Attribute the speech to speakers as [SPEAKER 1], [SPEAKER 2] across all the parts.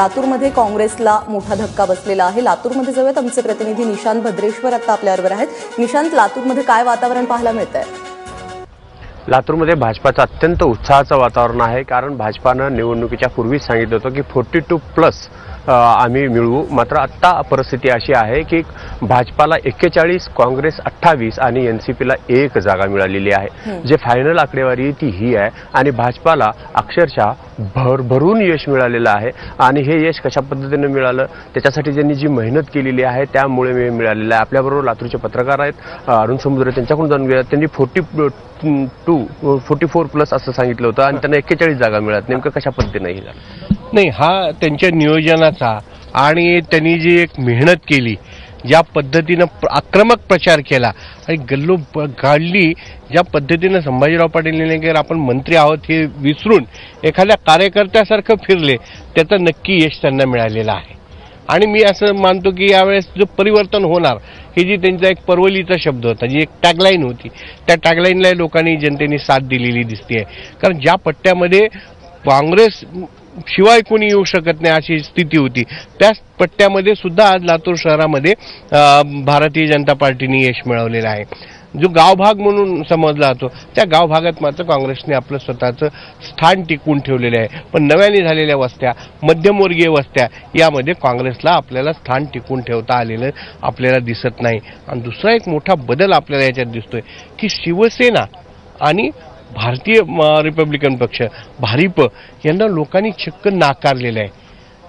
[SPEAKER 1] लातूरमध्ये काँग्रेसला मोठा धक्का बसलेला आहे। लातूरमध्ये जाऊयात, आमचे प्रतिनिधी निशांत भद्रेश्वर आता आपल्याबरोबर आहेत। निशांत, लातूरमध्ये काय वातावरण पाहायला मिळतंय?
[SPEAKER 2] लातूरमध्ये भाजपाचं अत्यंत उत्साहाचं वातावरण आहे, कारण भाजपानं निवडणुकीच्या पूर्वीच सांगितलं होतं की 42+ आम्ही मिळवू। मात्र आता परिस्थिती अशी आहे की भाजपाला 41, काँग्रेस 28 आणि एनसीपीला 1 जागा मिळालेली आहे। जे फायनल आकडेवारी ती ही आहे आणि भाजपाला अक्षरशः भरभरून यश मिळालेलं आहे। आणि हे यश कशा पद्धतीने मिळालं, त्याच्यासाठी ज्यांनी जी मेहनत केलेली आहे त्यामुळे मिळालेलं आहे। आपल्याबरोबर लातूरचे पत्रकार आहेत अरुण समुद्रे, त्यांच्याकडून जाणून घेऊया। त्यांनी 44+ असं सांगितलं होतं आणि त्यांना 41 जागा मिळाल्या, नेमकं कशा पद्धतीने हे झालं?
[SPEAKER 3] नाही, हा त्यांच्या नियोजनाचा आणि त्यांनी जी एक मेहनत केली, ज्या पद्धतीनं आक्रमक प्रचार केला आणि गल्लो काढली, ज्या पद्धतीनं संभाजीराव पाटील निलंगेकर आपण मंत्री आहोत हे विसरून एखाद्या कार्यकर्त्यासारखं फिरले, त्याचं नक्की यश त्यांना मिळालेलं आहे। आणि मी असं मानतो की यावेळेस जो परिवर्तन होणार, ही जी त्यांचा एक परवलीचा शब्द होता, जी एक टॅगलाईन होती, त्या टॅगलाईनला लोकांनी जनतेने साथ दिलेली दिसते। कारण ज्या पट्ट्यामध्ये काँग्रेस शिवाय कोणी येऊ शकत नाही अशी स्थिती होती, त्याच पट्ट्यामध्ये सुद्धा आज लातूर शहरामध्ये भारतीय जनता पार्टीने यश मिळवलेलं आहे। जो गावभाग म्हणून समजला जातो, त्या गावभागात मात्र काँग्रेसने आपलं स्वतःचं स्थान टिकवून ठेवलेलं आहे। पण नव्याने झालेल्या वस्त्या, मध्यमवर्गीय वस्त्या, यामध्ये काँग्रेसला आपल्याला स्थान टिकवून ठेवता आलेलं आपल्याला दिसत नाही। आणि दुसरा एक मोठा बदल आपल्याला याच्यात दिसतोय की शिवसेना आणि भारतीय रिपब्लिकन पक्ष भारिप यांना लोकांनी चक्क नाकारलेलं आहे।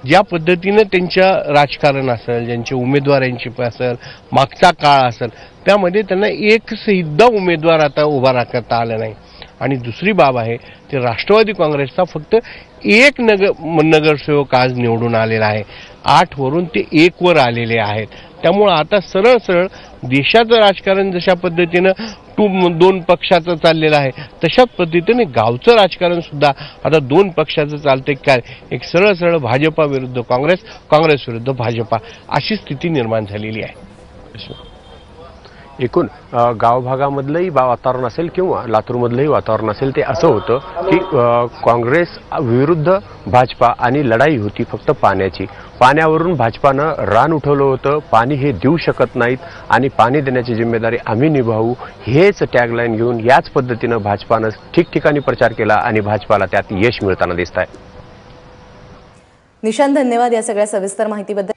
[SPEAKER 3] ज्या पद्धतीनं त्यांच्या राजकारण असेल, ज्यांचे उमेदवारांची असेल, मागचा काळ असेल, त्यामध्ये त्यांना एक सुद्धा उमेदवार आता उभा करता आला नाही। आणि दुसरी बाब आहे ते राष्ट्रवादी काँग्रेसचा फक्त एक नगरसेवक आज निवडून आलेला आहे। 8 वरून ते 1 वर आलेले आहेत। त्यामुळे आता सरळ सरळ देशाचं राजकारण जशा पद्धतीनं 2 पक्षाचं चाललेलं आहे, तशाच पद्धतीने गावचं राजकारण सुद्धा आता 2 पक्षाचं चालतंय काय, एक सरळ सरळ भाजपा विरुद्ध काँग्रेस, काँग्रेस विरुद्ध भाजपा अशी स्थिती निर्माण झालेली आहे।
[SPEAKER 2] एकूण गावभागामधलंही वातावरण असेल किंवा लातूरमधलंही वातावरण असेल, ते असं होतं की काँग्रेस विरुद्ध भाजपा आणि लढाई होती फक्त पाण्याची। पाण्यावरून भाजपानं रान उठवलं होतं, पाणी हे देऊ शकत नाहीत आणि पाणी देण्याची जिम्मेदारी आम्ही निभावू, हेच टॅगलाईन घेऊन याच पद्धतीनं भाजपानं ठिकठिकाणी प्रचार केला आणि भाजपाला त्यात यश मिळताना दिसत आहे।
[SPEAKER 1] निशांत, धन्यवाद या सगळ्या सविस्तर माहितीबद्दल।